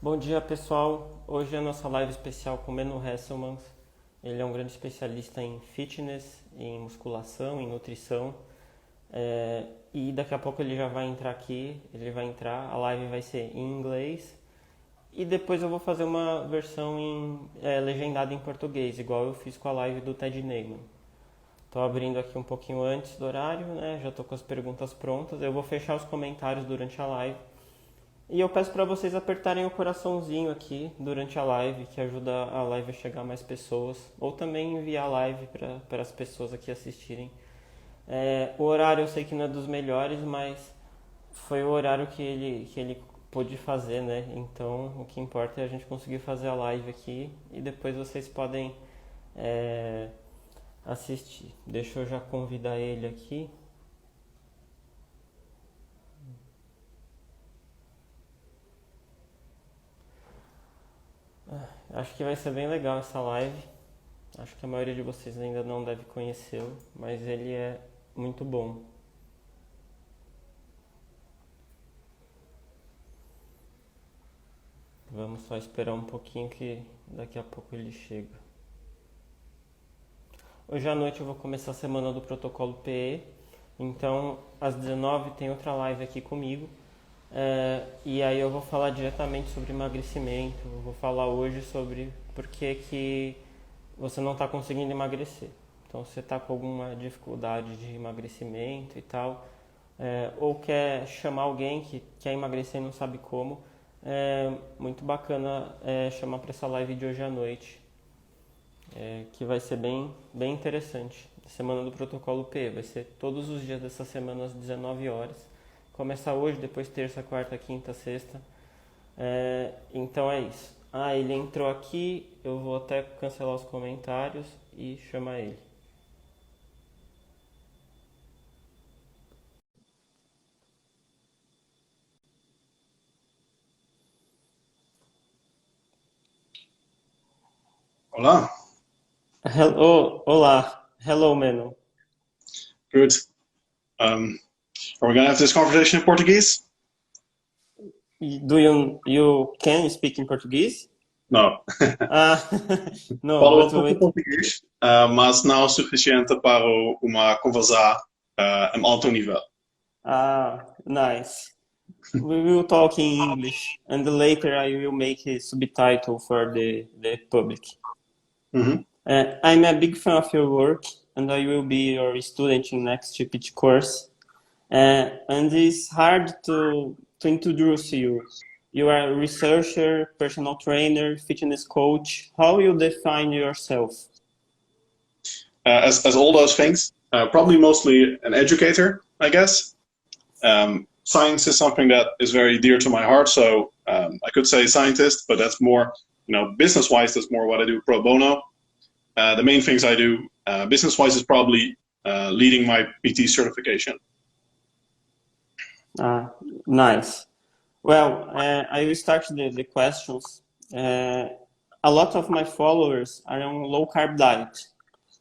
Bom dia, pessoal. Hoje é a nossa live especial com o Menno Henselmans. Ele é um grande especialista em fitness, em musculação, em nutrição. E daqui a pouco ele já vai entrar aqui, a live vai ser em inglês. E depois eu vou fazer uma versão legendada em português, igual eu fiz com a live do Ted Neyman. Estou abrindo aqui um pouquinho antes do horário, né? Já estou com as perguntas prontas. Eu vou fechar os comentários durante a live. E eu peço para vocês apertarem o coraçãozinho aqui durante a live, que ajuda a live a chegar a mais pessoas. Ou também enviar a live para as pessoas aqui assistirem. O horário eu sei que não é dos melhores, mas foi o horário que ele pôde fazer, né? Então o que importa é a gente conseguir fazer a live aqui e depois vocês podem assistir. Deixa eu já convidar ele aqui. Acho que vai ser bem legal essa live. Acho que a maioria de vocês ainda não deve conhecê-lo, mas ele é muito bom. Vamos só esperar um pouquinho que daqui a pouco ele chega. Hoje à noite eu vou começar a semana do protocolo PE. Então, às 19 tem outra live aqui comigo. E aí eu vou falar diretamente sobre emagrecimento. Eu vou falar hoje sobre por que você não está conseguindo emagrecer. Então, se você está com alguma dificuldade de emagrecimento e tal, ou quer chamar alguém que quer emagrecer e não sabe como, é muito bacana chamar para essa live de hoje à noite, que vai ser bem interessante. Semana do protocolo P, vai ser todos os dias dessa semana às 19 horas. Começa hoje, depois terça, quarta, quinta, sexta. Então é isso. Ele entrou aqui, eu vou até cancelar os comentários e chamar ele. Olá, Olá. Hello, Menno. good. Are we going to have this conversation in Portuguese? Do you can speak in Portuguese? Não. Ah, no, Falo but um pouco português, mas não o suficiente para uma conversa em alto nível. Nice. We will talk in English, and later I will make a subtitle for the public. Uhum. I'm a big fan of your work, and I will be your student in next pitch course. And it's hard to introduce you. You are a researcher, personal trainer, fitness coach. How you define yourself? As all those things, probably mostly an educator, I guess. Science is something that is very dear to my heart, so I could say scientist, but that's more, business-wise, that's more what I do pro bono. The main things I do business-wise is probably leading my PT certification. Nice. Well, I will start the questions. A lot of my followers are on low carb diet.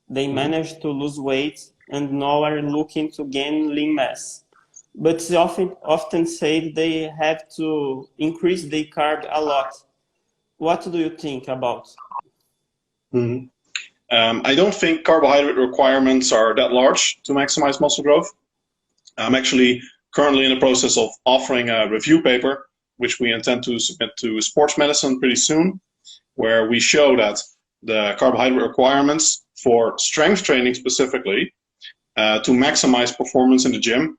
They manage to lose weight and now are looking to gain lean mass. But they often say they have to increase their carb a lot. What do you think about? Mm-hmm. I don't think carbohydrate requirements are that large to maximize muscle growth. I'm actually currently in the process of offering a review paper, which we intend to submit to Sports Medicine pretty soon, where we show that the carbohydrate requirements for strength training specifically to maximize performance in the gym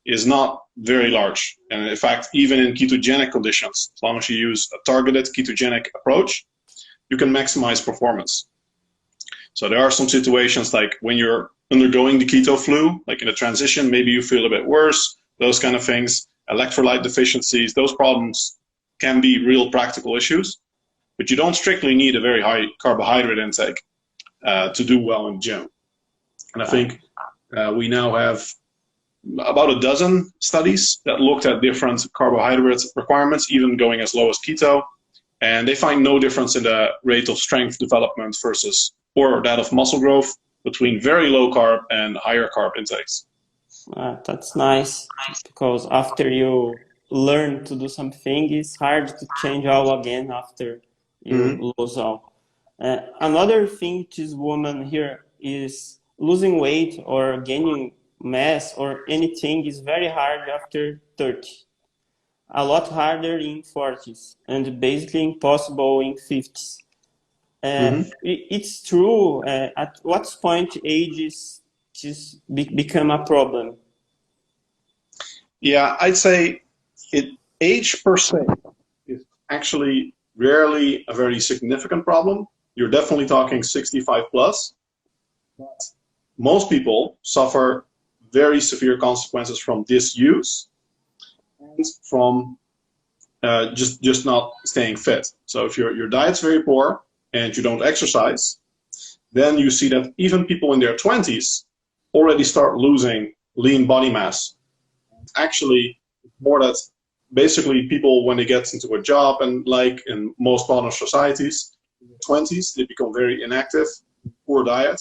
is not very large. And in fact, even in ketogenic conditions, as long as you use a targeted ketogenic approach, you can maximize performance. So there are some situations like when you're undergoing the keto flu, like in a transition, maybe you feel a bit worse, those kind of things, electrolyte deficiencies, those problems can be real practical issues, but you don't strictly need a very high carbohydrate intake to do well in the gym. And I think we now have about a dozen studies that looked at different carbohydrate requirements, even going as low as keto, and they find no difference in the rate of strength development versus or that of muscle growth between very low carb and higher carb intakes. That's nice, because after you learn to do something, it's hard to change all again after you lose all. Another thing to this woman here is losing weight or gaining mass or anything is very hard after 30. A lot harder in 40s and basically impossible in 50s. It's true. At what point age is become a problem? Yeah, I'd say age per se is actually rarely a very significant problem. You're definitely talking 65 plus. But most people suffer very severe consequences from disuse and from just not staying fit. So if your diet's very poor and you don't exercise, then you see that even people in their 20s already start losing lean body mass. Actually, more that basically people, when they get into a job, and like in most modern societies, in their 20s, they become very inactive, poor diet.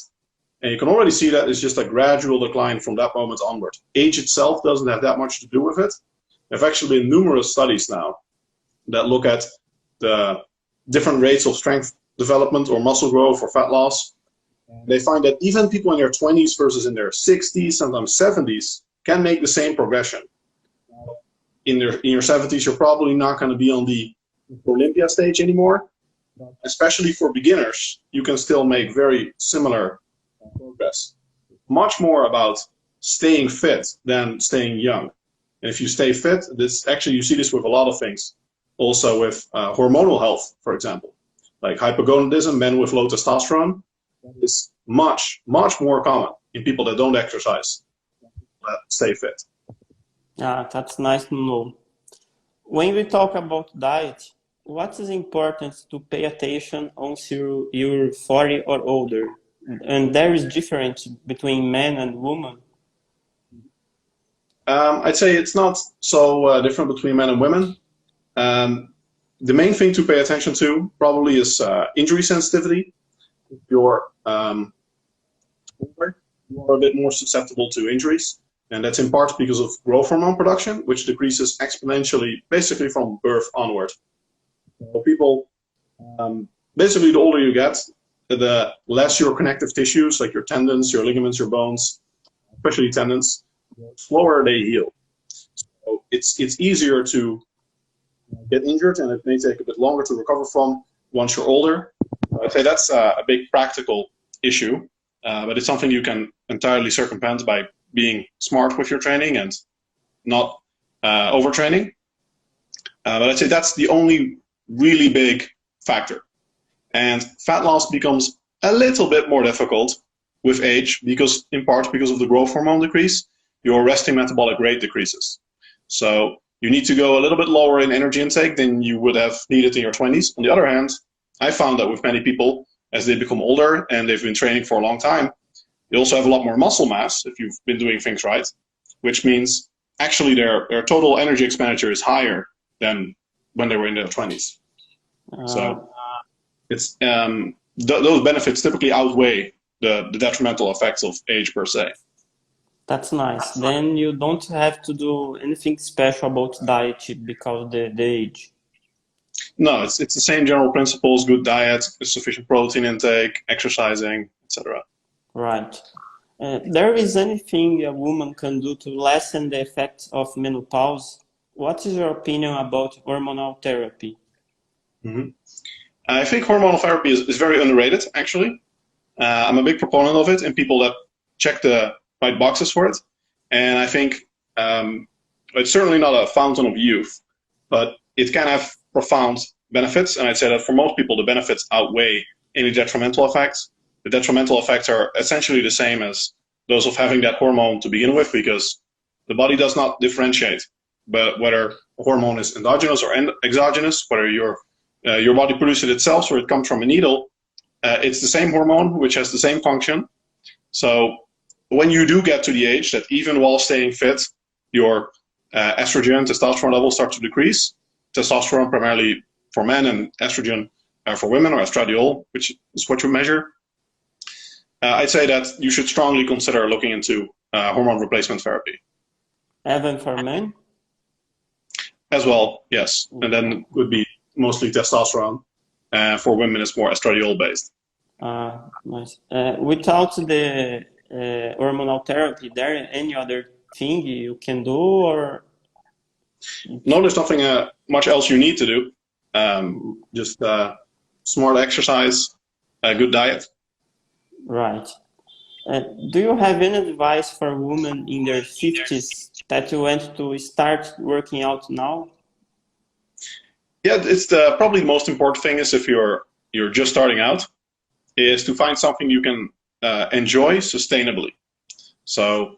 And you can already see that it's just a gradual decline from that moment onward. Age itself doesn't have that much to do with it. There have actually been numerous studies now that look at the different rates of strength development or muscle growth or fat loss. They find that even people in their 20s versus in their 60s, sometimes 70s, can make the same progression. In your 70s, you're probably not going to be on the Olympia stage anymore. Especially for beginners, you can still make very similar progress. Much more about staying fit than staying young. And if you stay fit, this actually, you see this with a lot of things. Also with hormonal health, for example, like hypogonadism, men with low testosterone, is much more common in people that don't exercise, that stay fit. Yeah, that's nice to know. When we talk about diet, what is important to pay attention once you're 40 or older? And there is difference between men and women? I'd say it's not so different between men and women. The main thing to pay attention to probably is injury sensitivity. If you're older, you are a bit more susceptible to injuries. And that's in part because of growth hormone production, which decreases exponentially, basically from birth onward. So people, basically the older you get, the less your connective tissues, like your tendons, your ligaments, your bones, especially tendons, the slower they heal. So it's easier to get injured, and it may take a bit longer to recover from once you're older. I'd say that's a big practical issue, but it's something you can entirely circumvent by being smart with your training and not overtraining. But I'd say that's the only really big factor. And fat loss becomes a little bit more difficult with age because, in part, because of the growth hormone decrease, your resting metabolic rate decreases. So you need to go a little bit lower in energy intake than you would have needed in your 20s. On the other hand, I found that with many people, as they become older and they've been training for a long time, they also have a lot more muscle mass if you've been doing things right, which means actually their total energy expenditure is higher than when they were in their 20s. So it's those benefits typically outweigh the detrimental effects of age per se. That's nice. Then you don't have to do anything special about diet because the age. No, it's the same general principles: good diet, sufficient protein intake, exercising, etc. Right. There is anything a woman can do to lessen the effects of menopause? What is your opinion about hormonal therapy? I think hormonal therapy is very underrated, actually. I'm a big proponent of it, and people that check the right boxes for it. And I think it's certainly not a fountain of youth, but it can have profound benefits. And I'd say that for most people, the benefits outweigh any detrimental effects. The detrimental effects are essentially the same as those of having that hormone to begin with, because the body does not differentiate but whether a hormone is endogenous or exogenous, whether your body produces it itself or it comes from a needle. It's the same hormone which has the same function. So when you do get to the age that even while staying fit, your estrogen, testosterone levels start to decrease. Testosterone primarily for men and estrogen for women, or estradiol, which is what you measure. I'd say that you should strongly consider looking into hormone replacement therapy. Even for men? As well, yes. And then it would be mostly testosterone. For women, it's more estradiol based. Nice. Without the hormonal therapy, there any other thing you can do, or? No, there's nothing much else you need to do. Just smart exercise, a good diet. Right. Do you have any advice for women in their 50s that you want to start working out now? Yeah, it's probably the most important thing is if you're just starting out, is to find something you can enjoy sustainably. So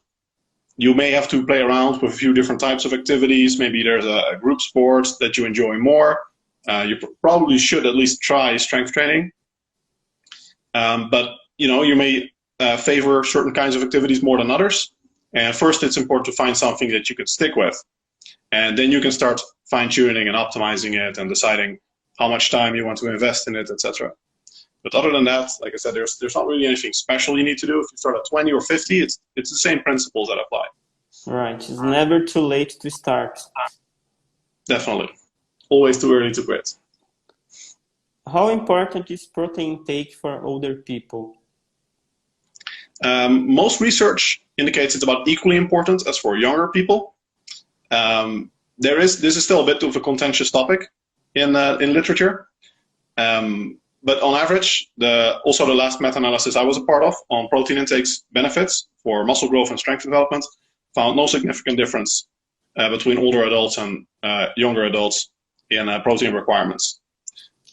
you may have to play around with a few different types of activities. Maybe there's a group sport that you enjoy more. You probably should at least try strength training. But you may favor certain kinds of activities more than others. And first, it's important to find something that you can stick with. And then you can start fine-tuning and optimizing it and deciding how much time you want to invest in it, etc. But other than that, like I said, there's not really anything special you need to do. If you start at 20 or 50, it's the same principles that apply. Right. It's never too late to start. Definitely. Always too early to quit. How important is protein intake for older people? Most research indicates it's about equally important as for younger people. This is still a bit of a contentious topic in literature. But on average, also the last meta-analysis I was a part of on protein intake's benefits for muscle growth and strength development found no significant difference between older adults and younger adults in protein requirements.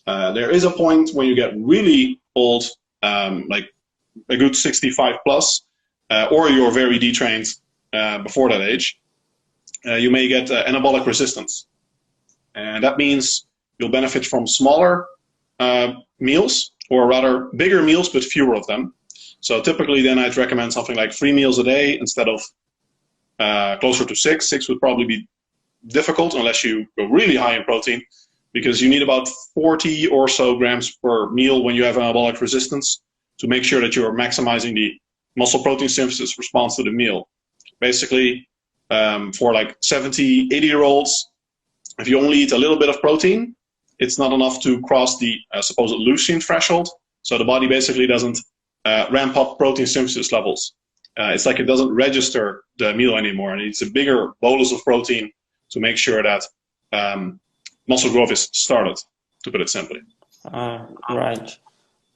There is a point when you get really old, like a good 65 plus, or you're very detrained before that age, you may get anabolic resistance. And that means you'll benefit from smaller meals, or rather bigger meals, but fewer of them. So typically then I'd recommend something like 3 meals a day instead of closer to 6. 6 would probably be difficult unless you go really high in protein, because you need about 40 or so grams per meal when you have anabolic resistance to make sure that you're maximizing the muscle protein synthesis response to the meal. Basically, for like 70, 80-year-olds, if you only eat a little bit of protein, it's not enough to cross the supposed leucine threshold. So the body basically doesn't ramp up protein synthesis levels. It's like it doesn't register the meal anymore, and it's a bigger bolus of protein to make sure that muscle growth is started, to put it simply. Right.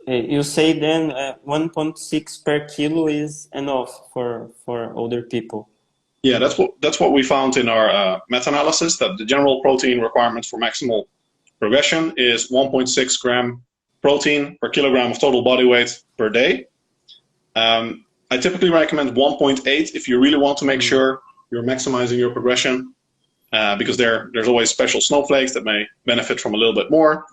You say then 1.6 per kilo is enough for older people. Yeah, that's what we found in our meta-analysis, that the general protein requirement for maximal progression is 1.6 gram protein per kilogram of total body weight per day. I typically recommend 1.8 if you really want to make sure you're maximizing your progression, because there's always special snowflakes that may benefit from a little bit more.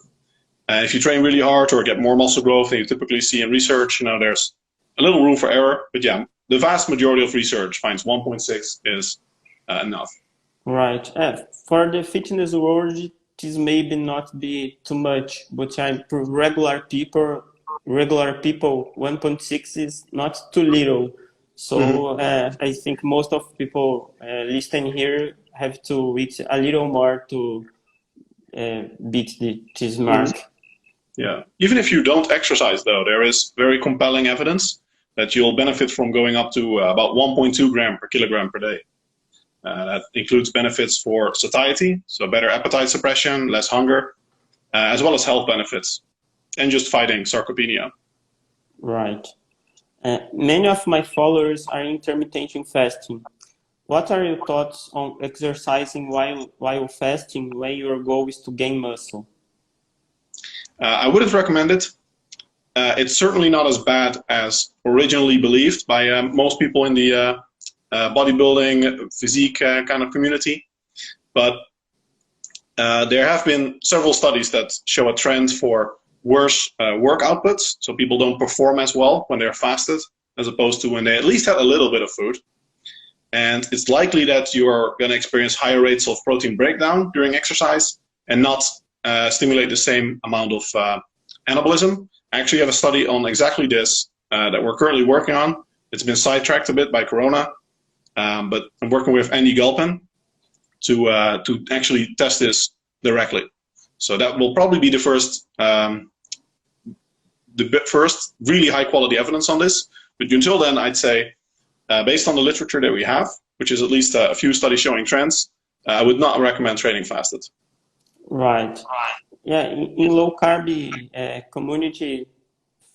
If you train really hard or get more muscle growth than you typically see in research, there's a little room for error. But yeah, the vast majority of research finds 1.6 is enough. Right. For the fitness world, this maybe not be too much, but for regular people, 1.6 is not too little. So I think most of people listening here have to eat a little more to beat this mark. Yeah. Even if you don't exercise, though, there is very compelling evidence that you'll benefit from going up to about 1.2 gram per kilogram per day. That includes benefits for satiety, so better appetite suppression, less hunger, as well as health benefits, and just fighting sarcopenia. Right. Many of my followers are intermittent fasting. What are your thoughts on exercising while fasting when your goal is to gain muscle? I wouldn't recommend it. It's certainly not as bad as originally believed by most people in the bodybuilding, physique kind of community. But there have been several studies that show a trend for worse work outputs. So people don't perform as well when they're fasted, as opposed to when they at least had a little bit of food. And it's likely that you are going to experience higher rates of protein breakdown during exercise and not stimulate the same amount of anabolism. I actually have a study on exactly this that we're currently working on. It's been sidetracked a bit by Corona, but I'm working with Andy Galpin, to actually test this directly. So that will probably be the first really high quality evidence on this. But until then, I'd say, based on the literature that we have, which is at least a few studies showing trends, I would not recommend training fasted. Right. Yeah, in low carb community,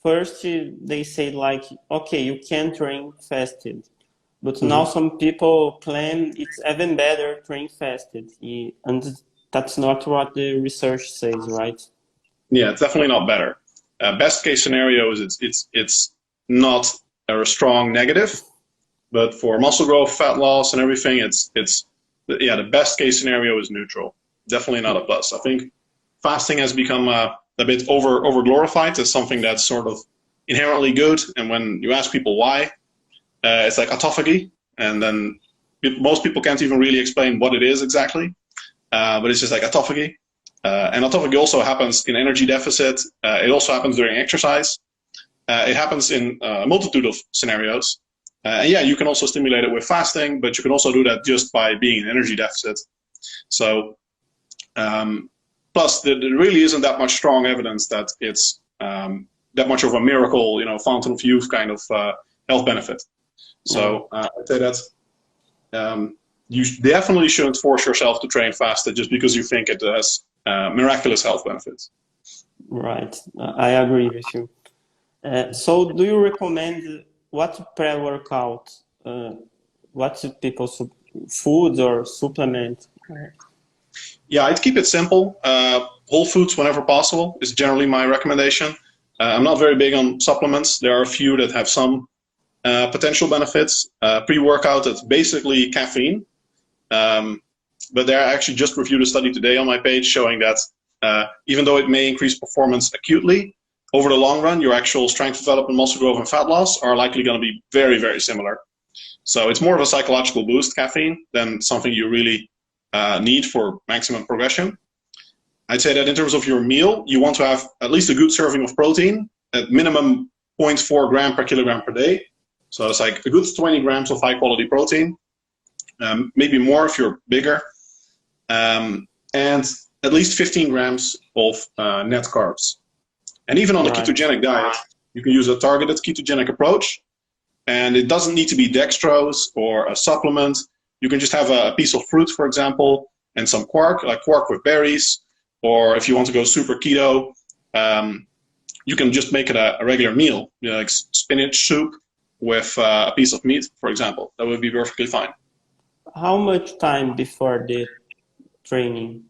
first they say like, okay, you can train fasted, but now some people claim it's even better train fasted, and that's not what the research says, right? Yeah, it's definitely not better. Best case scenario is it's not a strong negative, but for muscle growth, fat loss, and everything, the best case scenario is neutral. Definitely not a plus. I think fasting has become a bit over glorified as something that's sort of inherently good, and when you ask people why, it's like autophagy, and then most people can't even really explain what it is exactly, but it's just like autophagy. And autophagy also happens in energy deficit. It also happens during exercise. It happens in a multitude of scenarios. And yeah, you can also stimulate it with fasting, but you can also do that just by being in energy deficit. So, plus there really isn't that much strong evidence that it's that much of a miracle, fountain of youth kind of health benefit. So I'd say that you definitely shouldn't force yourself to train fasted just because you think it has miraculous health benefits. Right, I agree with you. So do you recommend what pre-workout, what people, foods or supplement? Yeah, I'd keep it simple. Whole foods whenever possible is generally my recommendation. I'm not very big on supplements. There are a few that have some potential benefits. Pre-workout, it's basically caffeine. But there I actually just reviewed a study today on my page showing that even though it may increase performance acutely, over the long run, your actual strength development, muscle growth, and fat loss are likely going to be very, very similar. So it's more of a psychological boost, caffeine, than something you really need for maximum progression. I'd say that in terms of your meal, you want to have at least a good serving of protein, at minimum 0.4 gram per kilogram per day. So it's like a good 20 grams of high quality protein, maybe more if you're bigger, and at least 15 grams of net carbs. And even on the ketogenic diet, you can use a targeted ketogenic approach, and it doesn't need to be dextrose or a supplement. You can just have a piece of fruit, for example, and some quark, like quark with berries, or if you want to go super keto, you can just make it a regular meal, like spinach soup with a piece of meat, for example. That would be perfectly fine. How much time before the training?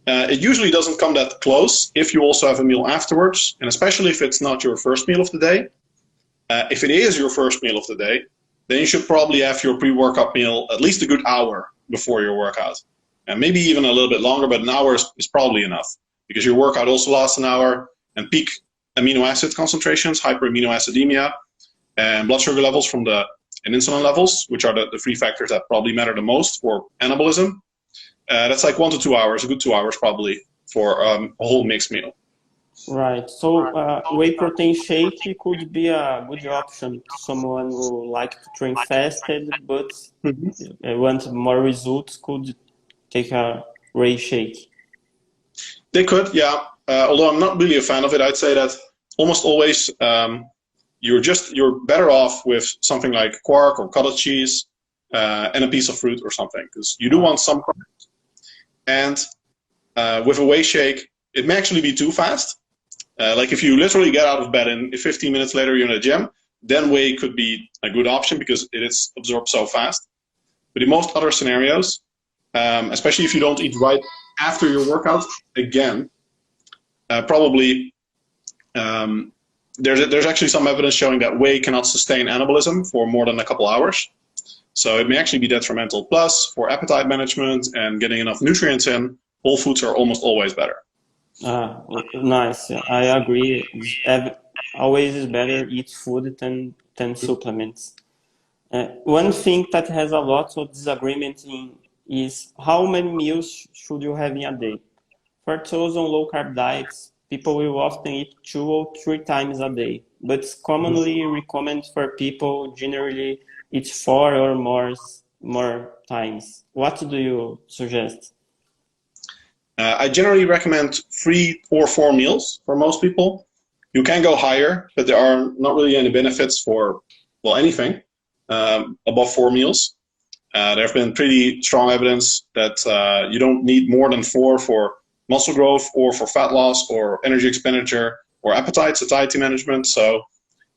It usually doesn't come that close if you also have a meal afterwards, and especially if it's not your first meal of the day. If it is your first meal of the day, then you should probably have your pre-workout meal at least a good hour before your workout. And maybe even a little bit longer, but an hour is probably enough, because your workout also lasts an hour, and peak amino acid concentrations, hyperaminoacidemia, and blood sugar levels and insulin levels, which are the three factors that probably matter the most for anabolism. That's like 1 to 2 hours, a good 2 hours probably for a whole mixed meal. Right. So whey protein shake could be a good option to someone who like to train fasted, but want more results, could take a whey shake. They could, yeah. Although I'm not really a fan of it, I'd say that almost always you're better off with something like quark or cottage cheese and a piece of fruit or something, because you do want some carbs. And with a whey shake, it may actually be too fast. Like if you literally get out of bed and 15 minutes later you're in the gym, then whey could be a good option because it is absorbed so fast. But in most other scenarios, especially if you don't eat right after your workout, again, probably there's actually some evidence showing that whey cannot sustain anabolism for more than a couple hours. So it may actually be detrimental. Plus, for appetite management and getting enough nutrients in, whole foods are almost always better. Nice. I agree. Always is better eat food than supplements. One thing that has a lot of disagreement is how many meals should you have in a day. For those on low carb diets, people will often eat 2 or 3 times a day, but it's commonly recommended for people generally eat 4 or more more times. What do you suggest? I generally recommend 3 or 4 meals for most people. You can go higher, but there are not really any benefits for, well, anything above 4 meals. There have been pretty strong evidence that you don't need more than 4 for muscle growth or for fat loss or energy expenditure or appetite, satiety management. So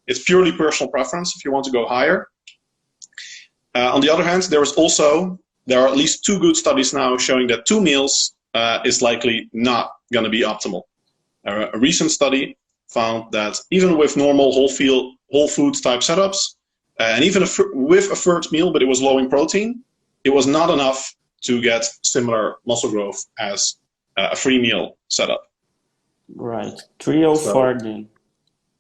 it's purely personal preference if you want to go higher. On the other hand, there are at least 2 good studies now showing that 2 meals is likely not going to be optimal. A recent study found that even with normal whole foods type setups, and even with a third meal, but it was low in protein, it was not enough to get similar muscle growth as a 3 meal setup. Right, 3 or 4 then.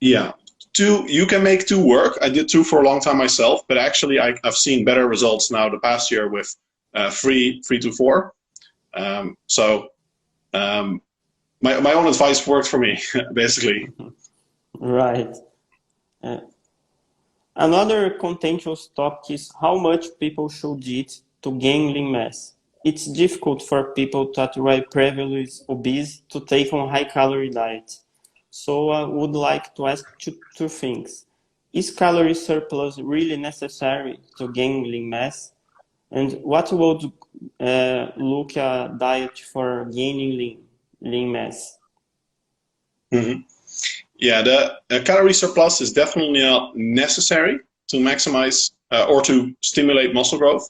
Yeah, 2, you can make 2 work. I did 2 for a long time myself, but actually I've seen better results now the past year with 3 to 4. My own advice worked for me, basically. Right. Another contentious topic is how much people should eat to gain lean mass. It's difficult for people that were previously obese to take on high-calorie diet. So I would like to ask 2 things. Is calorie surplus really necessary to gain lean mass? And what would look a diet for gaining lean mass? Mm-hmm. Yeah, the calorie surplus is definitely not necessary to maximize or to stimulate muscle growth.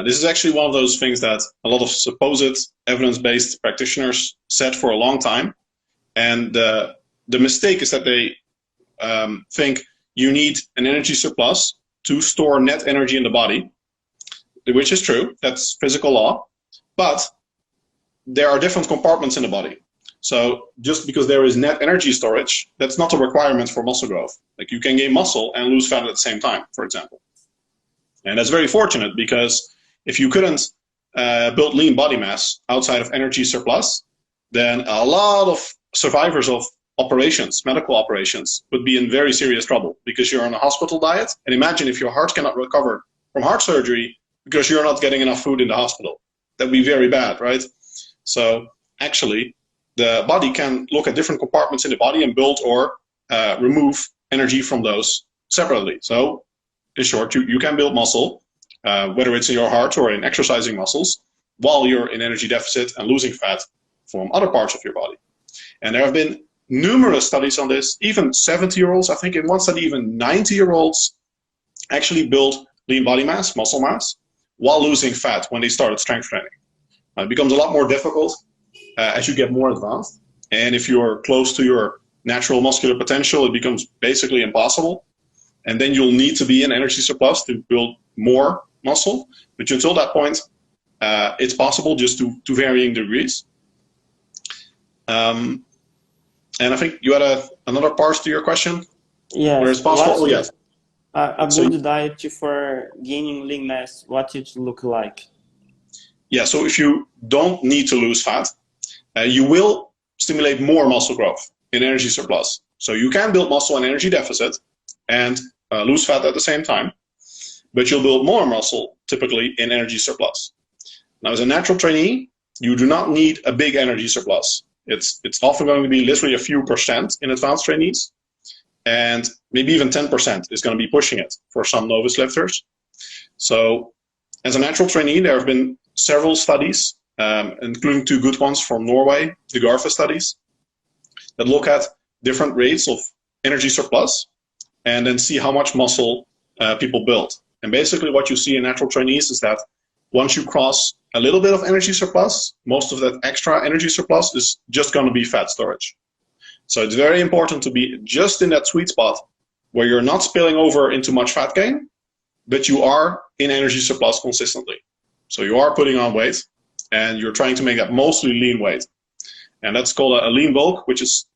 This is actually one of those things that a lot of supposed evidence-based practitioners said for a long time. And the mistake is that they think you need an energy surplus to store net energy in the body, which is true. That's physical law. But there are different compartments in the body. So just because there is net energy storage, that's not a requirement for muscle growth. Like you can gain muscle and lose fat at the same time, for example. And that's very fortunate because if you couldn't build lean body mass outside of energy surplus, then a lot of survivors of operations, medical operations, would be in very serious trouble because you're on a hospital diet. And imagine if your heart cannot recover from heart surgery because you're not getting enough food in the hospital. That'd be very bad, right? So actually, the body can look at different compartments in the body and build or remove energy from those separately. So in short, you can build muscle, whether it's in your heart or in exercising muscles, while you're in energy deficit and losing fat from other parts of your body. And there have been numerous studies on this, even 70-year-olds, I think in one study, even 90-year-olds actually built lean body mass, muscle mass, while losing fat when they started strength training. It becomes a lot more difficult as you get more advanced. And if you're close to your natural muscular potential, it becomes basically impossible. And then you'll need to be in energy surplus to build more muscle. But until that point, it's possible just to varying degrees. And I think you had another part to your question? Yes. Where it's possible? Yes. A good diet for gaining lean mass, what it look like? Yeah, so if you don't need to lose fat, you will stimulate more muscle growth in energy surplus. So you can build muscle in energy deficit and lose fat at the same time, but you'll build more muscle typically in energy surplus. Now, as a natural trainee, you do not need a big energy surplus. It's often going to be literally a few percent in advanced trainees, and maybe even 10% is going to be pushing it for some novice lifters. So as a natural trainee, there have been several studies, including 2 good ones from Norway, the GARFA studies, that look at different rates of energy surplus and then see how much muscle people build. And basically what you see in natural trainees is that once you cross a little bit of energy surplus, most of that extra energy surplus is just going to be fat storage. So it's very important to be just in that sweet spot where you're not spilling over into much fat gain, but you are in energy surplus consistently. So you are putting on weight and you're trying to make that mostly lean weight. And that's called a lean bulk, which is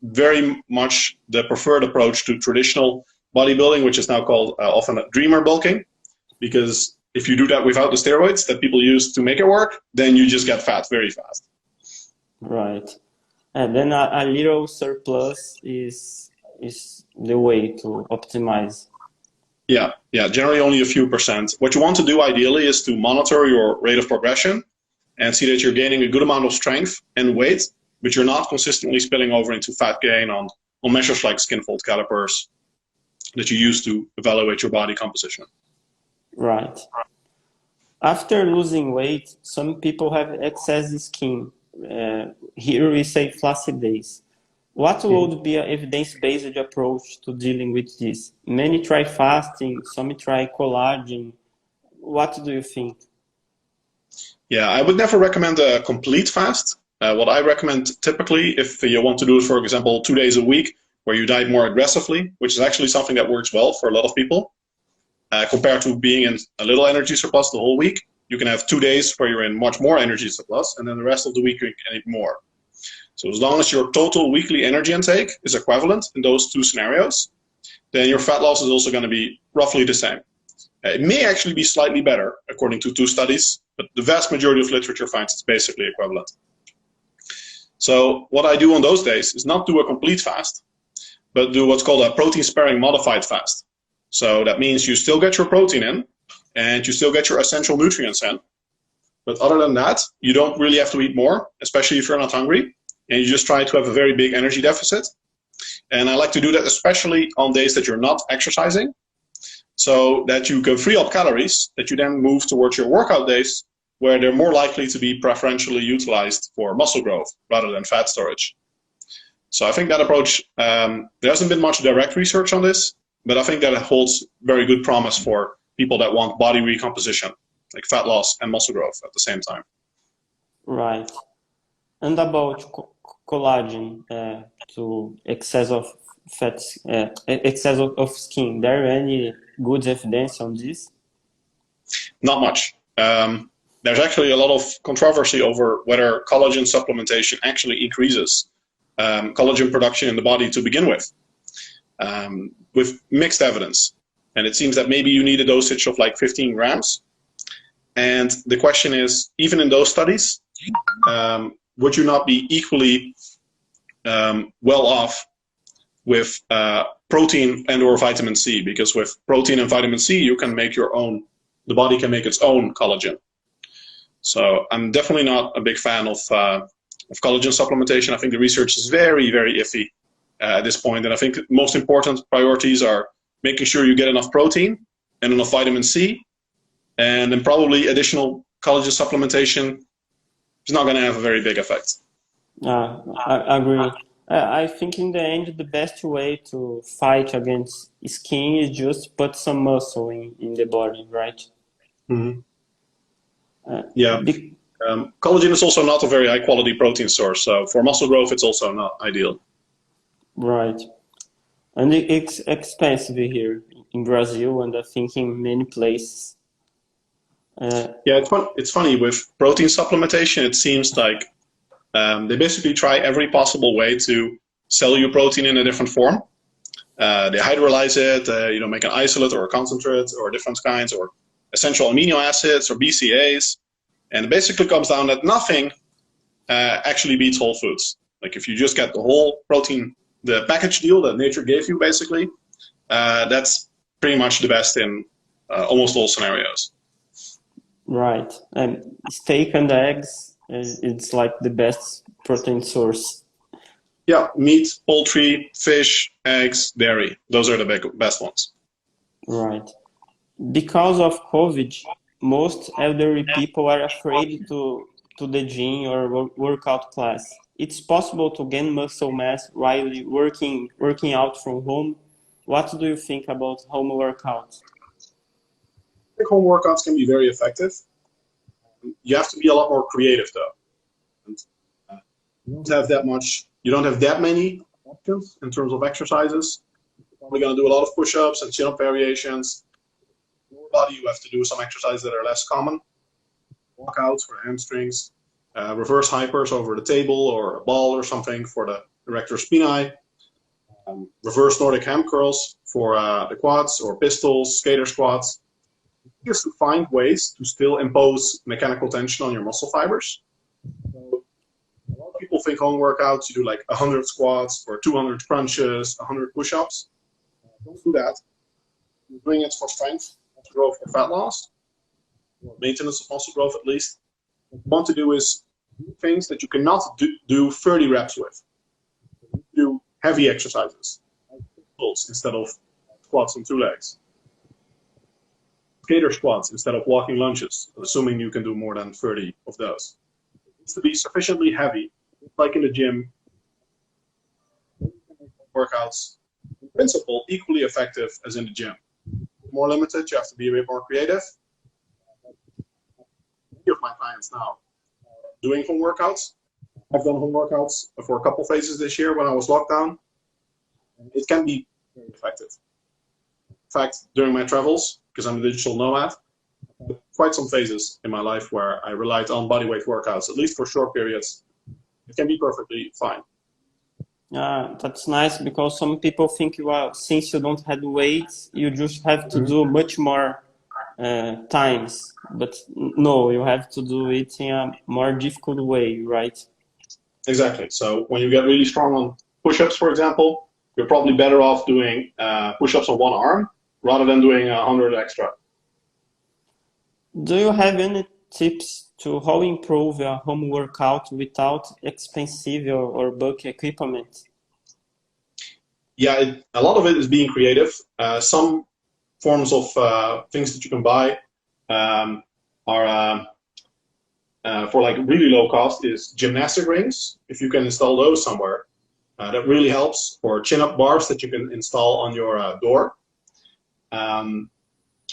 very much the preferred approach to traditional bodybuilding, which is now called often a dreamer bulking, because if you do that without the steroids that people use to make it work, then you just get fat very fast. Right. And then a little surplus is the way to optimize. Yeah, generally only a few percent. What you want to do ideally is to monitor your rate of progression and see that you're gaining a good amount of strength and weight, but you're not consistently spilling over into fat gain on measures like skin fold calipers that you use to evaluate your body composition. Right. After losing weight, some people have excess skin. Here we say flacidez. What would be an evidence-based approach to dealing with this? Many try fasting, some try collagen. What do you think? Yeah, I would never recommend a complete fast. What I recommend typically, if you want to do it, for example, 2 days a week, where you diet more aggressively, which is actually something that works well for a lot of people, compared to being in a little energy surplus the whole week. You can have 2 days where you're in much more energy surplus, and then the rest of the week you can eat more. So as long as your total weekly energy intake is equivalent in those two scenarios, then your fat loss is also going to be roughly the same. It may actually be slightly better, according to 2 studies, but the vast majority of literature finds it's basically equivalent. So what I do on those days is not do a complete fast, but do what's called a protein-sparing modified fast. So that means you still get your protein in, and you still get your essential nutrients in. But other than that, you don't really have to eat more, especially if you're not hungry, and you just try to have a very big energy deficit. And I like to do that especially on days that you're not exercising, so that you can free up calories that you then move towards your workout days, where they're more likely to be preferentially utilized for muscle growth rather than fat storage. So I think that approach, there hasn't been much direct research on this, but I think that it holds very good promise for people that want body recomposition, like fat loss and muscle growth at the same time. Right. And about collagen, to excess of fats, excess of skin, there any good evidence on this? Not much. There's actually a lot of controversy over whether collagen supplementation actually increases collagen production in the body to begin with mixed evidence. And it seems that maybe you need a dosage of like 15 grams. And the question is, even in those studies, would you not be equally well off with protein and or vitamin C? Because with protein and vitamin C, you can make your own, the body can make its own collagen. So I'm definitely not a big fan of collagen supplementation. I think the research is very, very iffy at this point. And I think most important priorities are making sure you get enough protein and enough vitamin C, and then probably additional collagen supplementation is not going to have a very big effect. I agree. I think in the end, the best way to fight against skin is just put some muscle in the body, right? Mm-hmm. Collagen is also not a very high quality protein source, so for muscle growth, it's also not ideal. Right. And it's expensive here in Brazil, and I think in many places. It's funny with protein supplementation. It seems like they basically try every possible way to sell you protein in a different form. They hydrolyze it, make an isolate or a concentrate or different kinds, or essential amino acids or BCAAs, and it basically comes down that nothing actually beats whole foods. Like if you just get the whole protein, the package deal that nature gave you, basically, that's pretty much the best in almost all scenarios. Right, and steak and eggs, it's like the best protein source. Yeah, meat, poultry, fish, eggs, dairy. Those are the best ones. Right. Because of COVID, most elderly people are afraid to the gym or workout class. It's possible to gain muscle mass while working out from home. What do you think about home workouts? I think home workouts can be very effective. You have to be a lot more creative though. And, you don't have that many options in terms of exercises. You're probably going to do a lot of push-ups and chin-up variations. For your body, you have to do some exercises that are less common. Walkouts for hamstrings, reverse hypers over the table or a ball or something for the erector spinae, reverse Nordic ham curls for the quads, or pistols, skater squats. Just to find ways to still impose mechanical tension on your muscle fibers. So a lot of people think home workouts, you do like 100 squats or 200 crunches, 100 push-ups. Don't do that. you're doing it for strength, muscle growth, or fat loss, or maintenance of muscle growth at least, what you want to do is do things that you cannot do 30 reps with. Do heavy exercises, like pulls instead of squats on 2 legs. Skater squats instead of walking lunges, assuming you can do more than 30 of those. It needs to be sufficiently heavy, like in the gym. Workouts, in principle, equally effective as in the gym. More limited, you have to be a bit more creative. Many of my clients now are doing home workouts. I've done home workouts for a couple phases this year when I was locked down. It can be very effective. In fact, during my travels, because I'm a digital nomad, I had quite some phases in my life where I relied on bodyweight workouts, at least for short periods. It can be perfectly fine. That's nice, because some people think since you don't have weights, you just have to do much more times. But no, you have to do it in a more difficult way, right? Exactly. So when you get really strong on push-ups, for example, you're probably better off doing push-ups on one arm rather than doing 100 extra. Do you have any tips to how improve a home workout without expensive or bulky equipment? Yeah, a lot of it is being creative. Some forms of things that you can buy are for like really low cost is gymnastic rings. If you can install those somewhere, that really helps. Or chin-up bars that you can install on your door.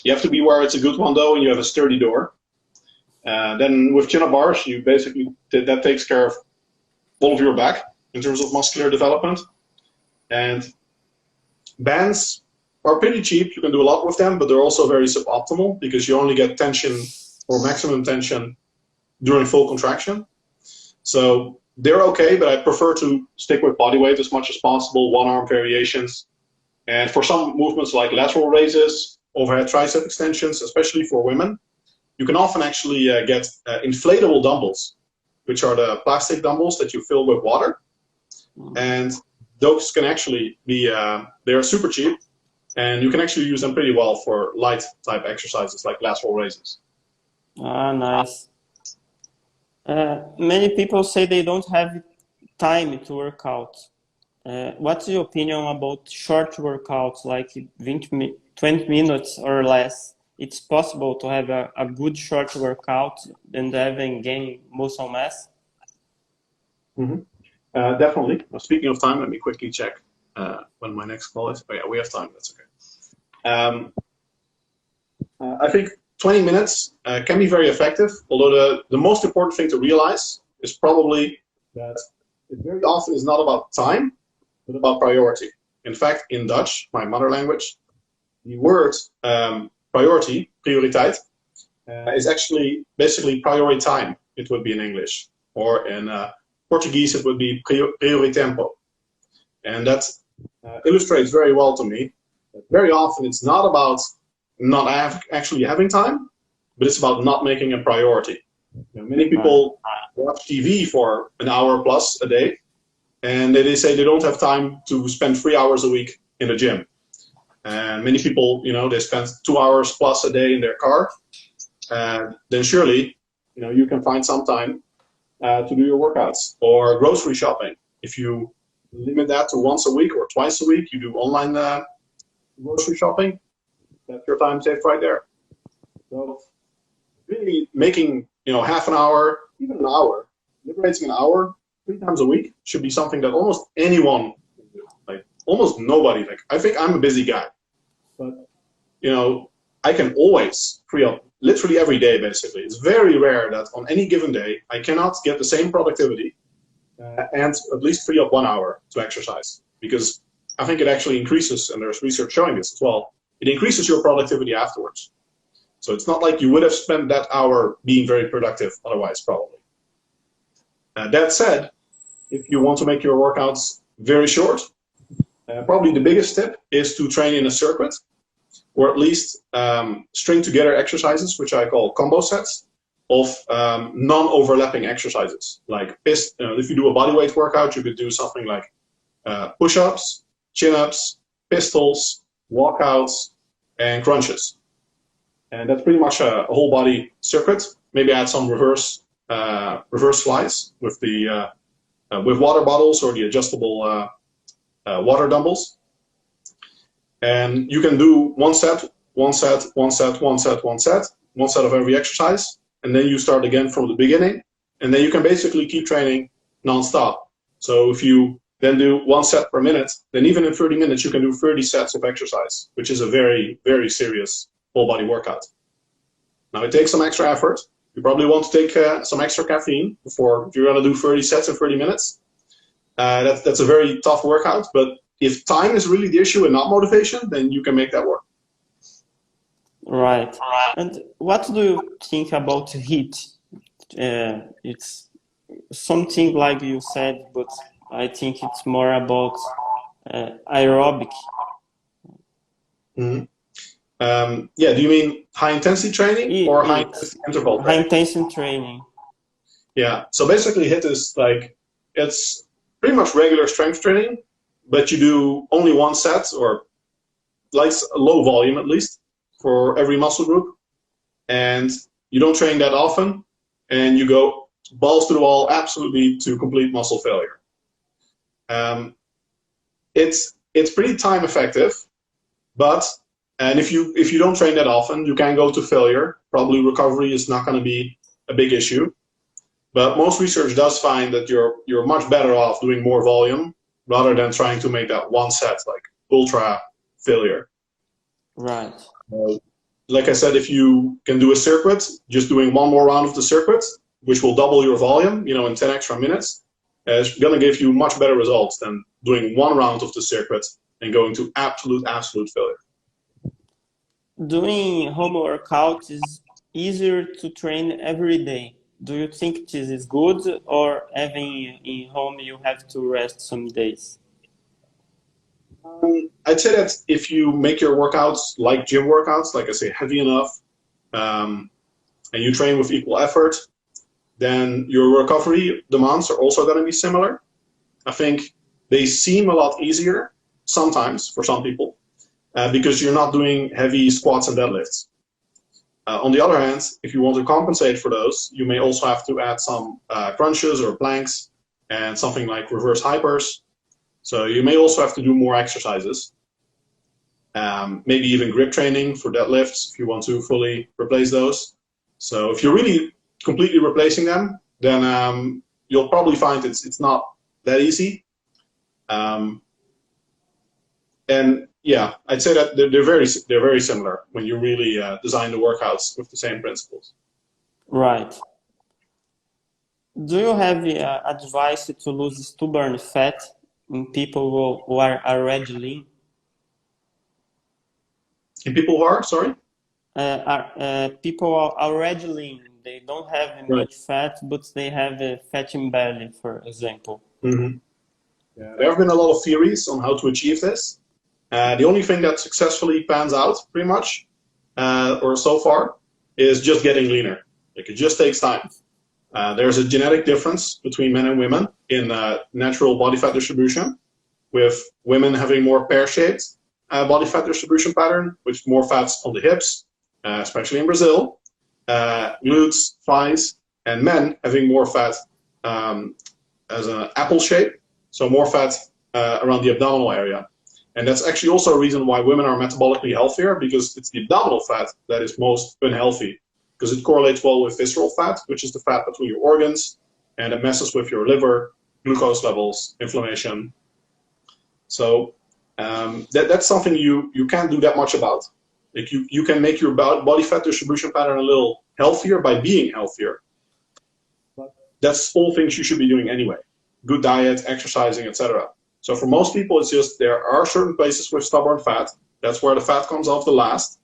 You have to be where it's a good one though, and you have a sturdy door. Then with chin-up bars, you basically that takes care of all of your back in terms of muscular development. And bands are pretty cheap. You can do a lot with them, but they're also very suboptimal because you only get tension or maximum tension during full contraction. So they're okay, but I prefer to stick with body weight as much as possible, one-arm variations. And for some movements like lateral raises, overhead tricep extensions, especially for women, you can often actually get inflatable dumbbells, which are the plastic dumbbells that you fill with water. And those can actually be, they're super cheap, and you can actually use them pretty well for light type exercises like lateral raises. Nice. Many people say they don't have time to work out. What's your opinion about short workouts, like 20 minutes or less? It's possible to have a good short workout and even gain muscle mass? Mm-hmm. Definitely. Well, speaking of time, let me quickly check when my next call is. Oh yeah, we have time. That's okay. I think 20 minutes can be very effective, although the most important thing to realize is probably that it very often is not about time, but about priority. In fact, in Dutch, my mother language, the word priority, prioriteit, is actually basically priority time, it would be in English. Or in Portuguese, it would be prioritempo. And that illustrates very well to me that very often it's not about not actually having time, but it's about not making a priority. You know, many people watch TV for an hour plus a day, and they say they don't have time to spend 3 hours a week in the gym. And many people, you know, they spend 2 hours plus a day in their car. Then surely, you know, you can find some time to do your workouts. Or grocery shopping. If you limit that to once a week or twice a week, you do online grocery shopping, that's your time saved right there. So really making, you know, half an hour, even an hour, liberating an hour 3 times a week should be something that almost anyone can do. Like almost nobody. Like I think I'm a busy guy, but you know, I can always free up literally every day. Basically, it's very rare that on any given day I cannot get the same productivity and at least free up 1 hour to exercise, because I think it actually increases, and there's research showing this as well. It increases your productivity afterwards. So it's not like you would have spent that hour being very productive otherwise, probably. That said, if you want to make your workouts very short, probably the biggest tip is to train in a circuit, or at least string together exercises, which I call combo sets of non-overlapping exercises. Like if you do a bodyweight workout, you could do something like push-ups, chin-ups, pistols, walkouts, and crunches. And that's pretty much a whole body circuit. Maybe add some reverse flies with the with water bottles or the adjustable water dumbbells. And you can do one set of every exercise, and then you start again from the beginning, and then you can basically keep training non-stop. So if you then do 1 set per minute, then even in 30 minutes you can do 30 sets of exercise, which is a very, very serious whole body workout. Now it takes some extra effort. You probably want to take some extra caffeine before, if you're going to do 30 sets in 30 minutes. That's a very tough workout, but if time is really the issue and not motivation, then you can make that work. Right. And what do you think about heat? It's something like you said, but I think it's more about aerobic. Mm-hmm. Yeah, do you mean high intensity training or high intensity interval training? High intensity training. Yeah, so basically HIIT is like, it's pretty much regular strength training, but you do only 1 set, or like a low volume at least, for every muscle group, and you don't train that often, and you go balls to the wall absolutely to complete muscle failure. It's pretty time effective, and if you don't train that often, you can go to failure. Probably recovery is not going to be a big issue, but most research does find that you're much better off doing more volume rather than trying to make that 1 set like ultra failure. Right. Like I said, if you can do a circuit, just doing 1 more round of the circuit, which will double your volume, in 10 extra minutes, is going to give you much better results than doing 1 round of the circuit and going to absolute failure. Doing home workout is easier to train every day. Do you think this is good, or having in home you have to rest some days? I'd say that if you make your workouts like gym workouts, like I say, heavy enough, and you train with equal effort, then your recovery demands are also going to be similar. I think they seem a lot easier sometimes for some people because you're not doing heavy squats and deadlifts. On the other hand, if you want to compensate for those, you may also have to add some crunches or planks and something like reverse hypers. So you may also have to do more exercises, maybe even grip training for deadlifts if you want to fully replace those. So if you're really completely replacing them, then you'll probably find it's not that easy. And yeah, I'd say that they're very similar when you really design the workouts with the same principles. Right. Do you have advice to lose stubborn fat in people who are already lean? In people who are, sorry? People are already lean. They don't have much fat, but they have a fat in belly, for example. Mm-hmm. Yeah, there have been a lot of theories on how to achieve this. The only thing that successfully pans out, pretty much, or so far, is just getting leaner. Like, it just takes time. There's a genetic difference between men and women in natural body fat distribution, with women having more pear-shaped body fat distribution pattern, with more fats on the hips, especially in Brazil, glutes, thighs, and men having more fat as an apple shape, so more fat around the abdominal area. And that's actually also a reason why women are metabolically healthier, because it's the abdominal fat that is most unhealthy, because it correlates well with visceral fat, which is the fat between your organs, and it messes with your liver, glucose levels, inflammation. So that's something you can't do that much about. Like, you can make your body fat distribution pattern a little healthier by being healthier. But that's all things you should be doing anyway. Good diet, exercising, etc. So for most people, it's just there are certain places with stubborn fat. That's where the fat comes off the last.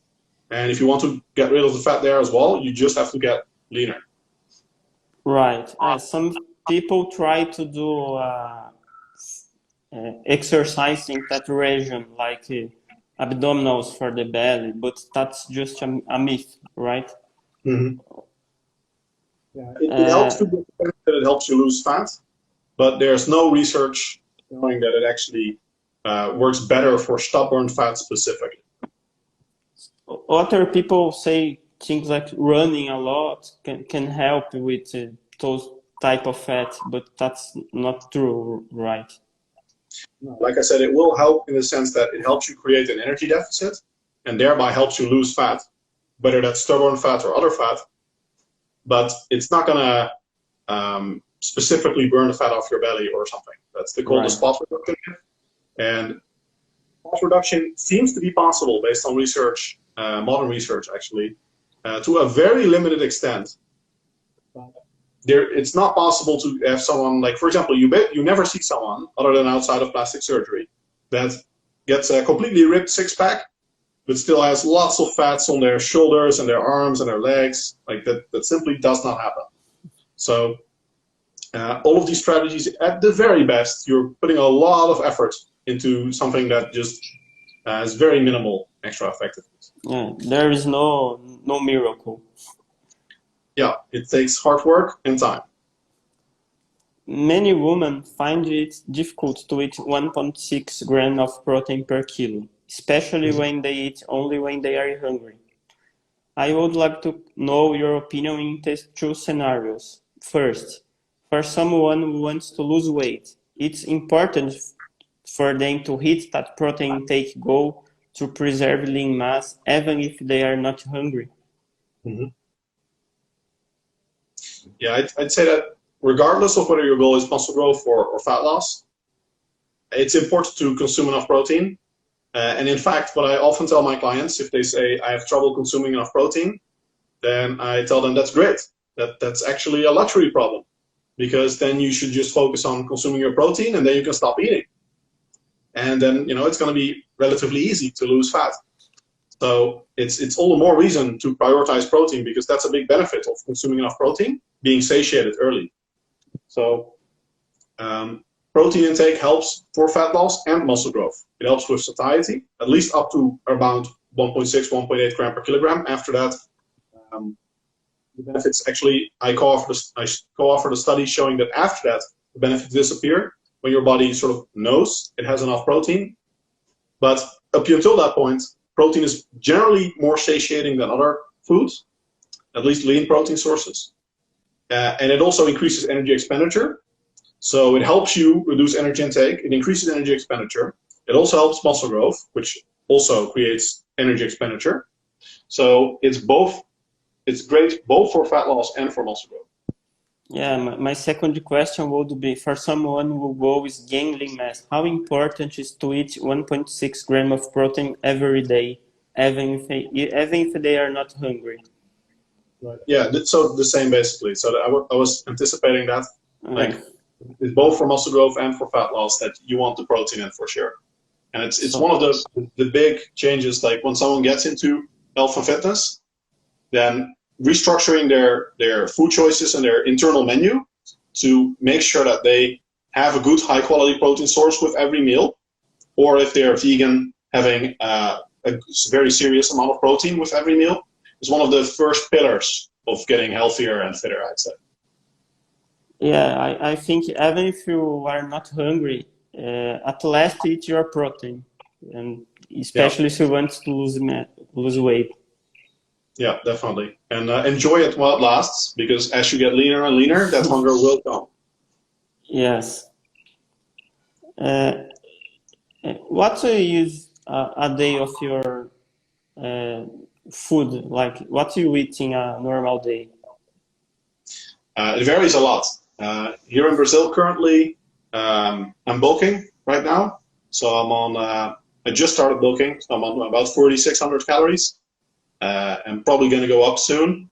And if you want to get rid of the fat there as well, you just have to get leaner. Right. Some people try to do exercise in that region, like abdominals for the belly, but that's just a myth, right? Mm-hmm. Yeah, it helps to get that it helps you lose fat, but there's no research showing that it actually works better for stubborn fat specifically. other people say things like running a lot can help with those type of fat, but that's not true, right? Like I said, it will help in the sense that it helps you create an energy deficit and thereby helps you lose fat, whether that's stubborn fat or other fat. But it's not going to specifically burn the fat off your belly or something. That's called the spot reduction. And spot reduction seems to be possible based on research, modern research actually, to a very limited extent. It's not possible to have someone, like, for example, you never see someone other than outside of plastic surgery that gets a completely ripped six-pack but still has lots of fats on their shoulders and their arms and their legs. Like that simply does not happen. So all of these strategies, at the very best, you're putting a lot of effort into something that just has very minimal extra effectiveness. Yeah, there is no miracle. Yeah, it takes hard work and time. Many women find it difficult to eat 1.6 grams of protein per kilo, especially when they eat only when they are hungry. I would like to know your opinion in these two scenarios. First, for someone who wants to lose weight, it's important for them to hit that protein intake goal to preserve lean mass, even if they are not hungry. Mm-hmm. Yeah, I'd say that regardless of whether your goal is muscle growth or fat loss, it's important to consume enough protein. And in fact, what I often tell my clients, if they say I have trouble consuming enough protein, then I tell them that's great. That's actually a luxury problem, because then you should just focus on consuming your protein and then you can stop eating. And then, it's going to be relatively easy to lose fat. So it's all the more reason to prioritize protein, because that's a big benefit of consuming enough protein, being satiated early. So protein intake helps for fat loss and muscle growth. It helps with satiety, at least up to around 1.6, 1.8 gram per kilogram. After that, the benefits actually, I co-author the study showing that after that, the benefits disappear when your body sort of knows it has enough protein. But up until that point, protein is generally more satiating than other foods, at least lean protein sources. And it also increases energy expenditure. So it helps you reduce energy intake. It increases energy expenditure. It also helps muscle growth, which also creates energy expenditure. So it's great both for fat loss and for muscle growth. Yeah, my second question would be, for someone who goes gain lean mass, how important is to eat 1.6 grams of protein every day, even if they are not hungry? Right. Yeah, so the same basically. So I was anticipating that. Like, it's both for muscle growth and for fat loss that you want the protein in for sure. And it's one of the big changes, like when someone gets into health and fitness, then restructuring their food choices and their internal menu to make sure that they have a good high quality protein source with every meal, or if they're vegan, having a very serious amount of protein with every meal is one of the first pillars of getting healthier and fitter, I'd say. Yeah, I think even if you are not hungry, at least eat your protein, and especially if you want to lose weight. Yeah, definitely. And enjoy it while it lasts, because as you get leaner and leaner, that hunger will come. Yes. What is a day of your food? Like, what do you eat in a normal day? It varies a lot. Here in Brazil currently, I'm bulking right now. So I just started bulking. So I'm on about 4,600 calories. I'm probably going to go up soon.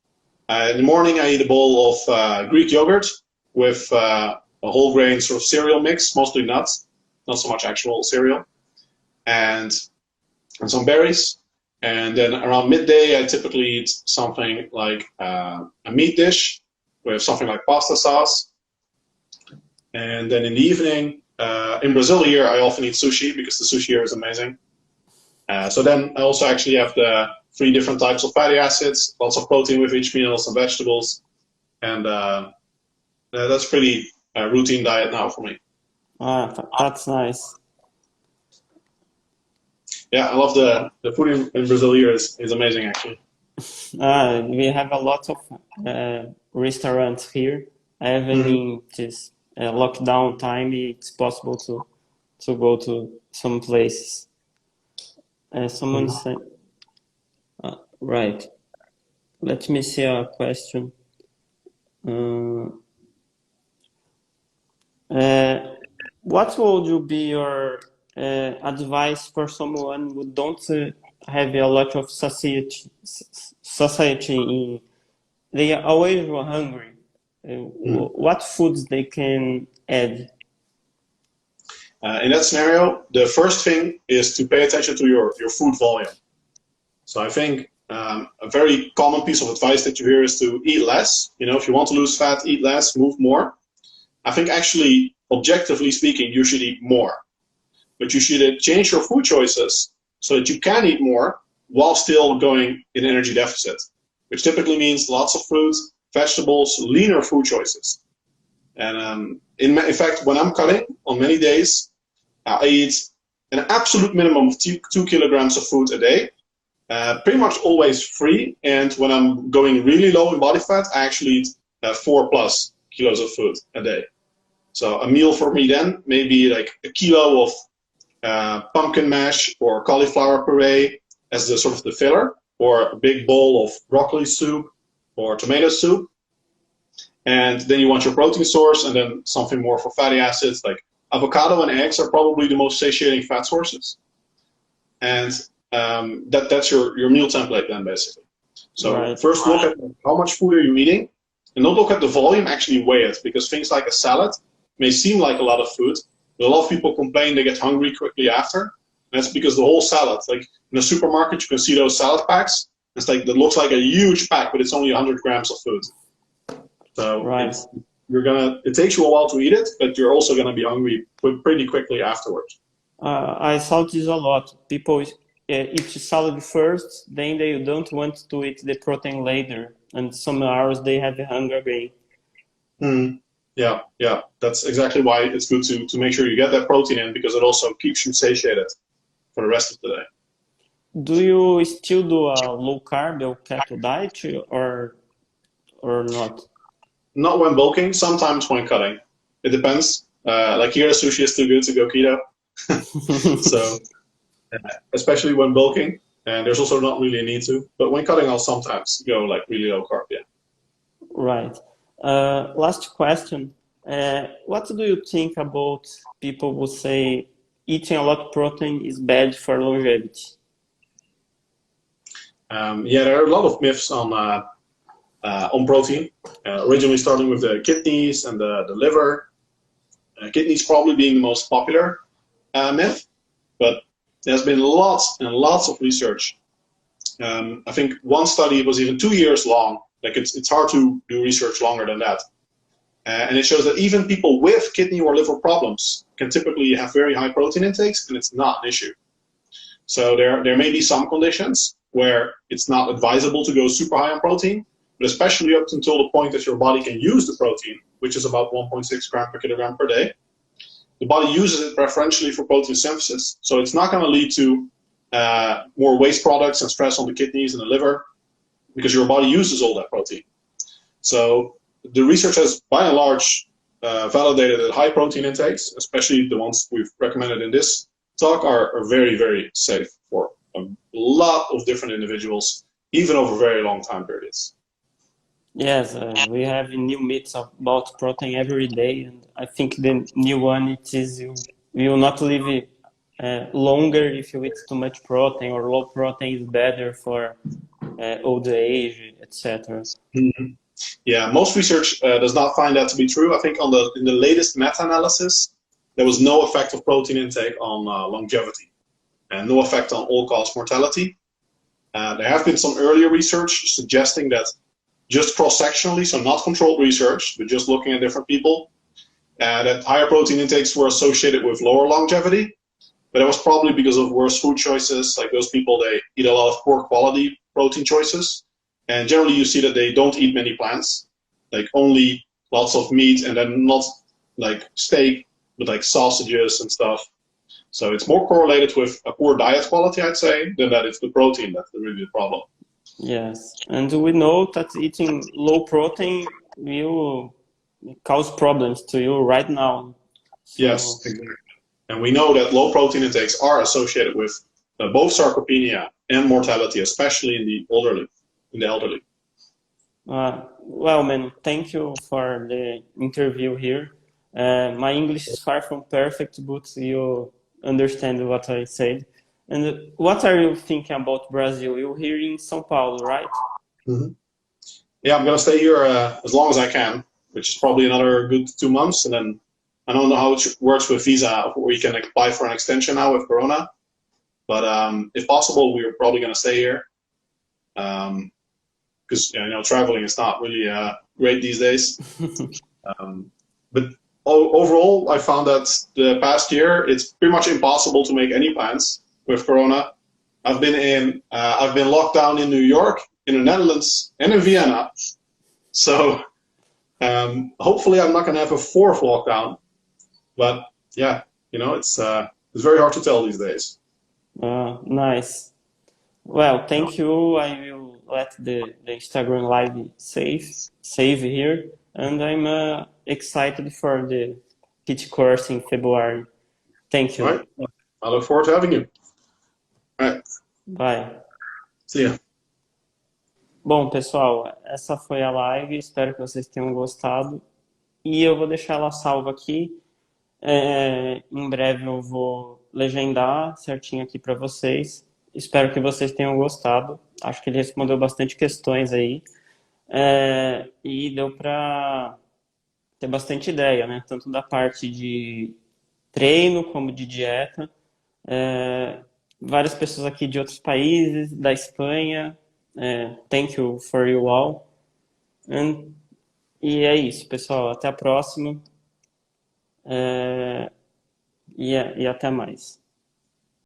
In the morning, I eat a bowl of Greek yogurt with a whole grain sort of cereal mix, mostly nuts, not so much actual cereal, and some berries. And then around midday, I typically eat something like a meat dish with something like pasta sauce. And then in the evening, in Brazil here, I often eat sushi because the sushi here is amazing. So then I also actually have the 3 different types of fatty acids, lots of protein with each meal, some vegetables. And that's pretty routine diet now for me. That's nice. Yeah, I love the food in Brazil here is amazing actually. We have a lot of restaurants here. Even in this lockdown time, it's possible to go to some places. Someone said, right. Let me see a question. What would you be your advice for someone who don't have a lot of society in, they are always hungry? What foods they can add? In that scenario, the first thing is to pay attention to your food volume. So I think a very common piece of advice that you hear is to eat less. You know, if you want to lose fat, eat less, move more. I think actually, objectively speaking, you should eat more. But you should change your food choices so that you can eat more while still going in energy deficit, which typically means lots of fruits, vegetables, leaner food choices. And in fact, when I'm cutting, on many days, I eat an absolute minimum of 2 kilograms of food a day, pretty much always free. And when I'm going really low in body fat, I actually eat 4+ kilos of food a day. So a meal for me then may be like a kilo of pumpkin mash or cauliflower puree as the sort of the filler, or a big bowl of broccoli soup or tomato soup. And then you want your protein source, and then something more for fatty acids, like avocado and eggs are probably the most satiating fat sources. And that's your meal template then, basically. So first look at how much food are you eating, and don't look at the volume, actually weigh it, because things like a salad may seem like a lot of food, but a lot of people complain they get hungry quickly after. And that's because the whole salad, like in the supermarket, you can see those salad packs. It's like, that looks like a huge pack, but it's only 100 grams of food. So it takes you a while to eat it, but you're also gonna be hungry pretty quickly afterwards. I saw this a lot. People eat salad first, then they don't want to eat the protein later, and some hours they have hunger again. Yeah, that's exactly why it's good to make sure you get that protein in, because it also keeps you satiated for the rest of the day. Do you still do a low carb or keto diet, or not? Not when bulking, sometimes when cutting. It depends. Like here, sushi is too good to go keto. So, especially when bulking, and there's also not really a need to. But when cutting, I'll sometimes go like really low carb, yeah. Right. Last question. What do you think about people who say eating a lot of protein is bad for longevity? Yeah, there are a lot of myths on protein, originally starting with the kidneys and the liver. Kidneys probably being the most popular myth, but there's been lots and lots of research. I think one study was even 2 years long. Like it's hard to do research longer than that. And it shows that even people with kidney or liver problems can typically have very high protein intakes, and it's not an issue. So there may be some conditions where it's not advisable to go super high on protein, but especially up until the point that your body can use the protein, which is about 1.6 gram per kilogram per day. The body uses it preferentially for protein synthesis, so it's not going to lead to more waste products and stress on the kidneys and the liver, because your body uses all that protein. So the research has, by and large, validated that high protein intakes, especially the ones we've recommended in this talk, are very, very safe for a lot of different individuals, even over very long time periods. Yes, we have new myths about protein every day, and I think the new one it is you will not live longer if you eat too much protein, or low protein is better for old age, etc. Mm-hmm. Yeah, most research does not find that to be true. I think in the latest meta-analysis, there was no effect of protein intake on longevity, and no effect on all-cause mortality. There have been some earlier research suggesting that just cross-sectionally, so not controlled research, but just looking at different people, that higher protein intakes were associated with lower longevity. But it was probably because of worse food choices. Like those people, they eat a lot of poor quality protein choices. And generally you see that they don't eat many plants, like only lots of meat, and then not like steak, but like sausages and stuff. So it's more correlated with a poor diet quality, I'd say, than that it's the protein that's really the problem. Yes, and we know that eating low protein will cause problems to you right now. So, yes, exactly. And we know that low protein intakes are associated with both sarcopenia and mortality, especially in the elderly. Well, man, thank you for the interview here. My English is far from perfect, but you understand what I said. And what are you thinking about Brazil? You're here in São Paulo, right? Mm-hmm. Yeah, I'm going to stay here as long as I can, which is probably another good 2 months. And then I don't know how it works with visa, where you can apply for an extension now with Corona. But if possible, we're probably going to stay here. Because traveling is not really great these days. But overall, I found that the past year it's pretty much impossible to make any plans with Corona. I've been locked down in New York, in the Netherlands, and in Vienna. So hopefully I'm not going to have a 4th lockdown. But yeah, it's very hard to tell these days. Nice. Well, thank you. I will let the Instagram live save here, and I'm excited for the PT course in February. Thank you. All right. I look forward to having you. All right. Bye. See ya. Bom, pessoal, essa foi a live. Espero que vocês tenham gostado. E eu vou deixar ela salva aqui. Em breve eu vou legendar certinho aqui para vocês. Espero que vocês tenham gostado. Acho que ele respondeu bastante questões aí. E deu para ter bastante ideia, né? Tanto da parte de treino como de dieta. Várias pessoas aqui de outros países, da Espanha. Thank you for you all. E é isso, pessoal. Até a próxima. E até mais.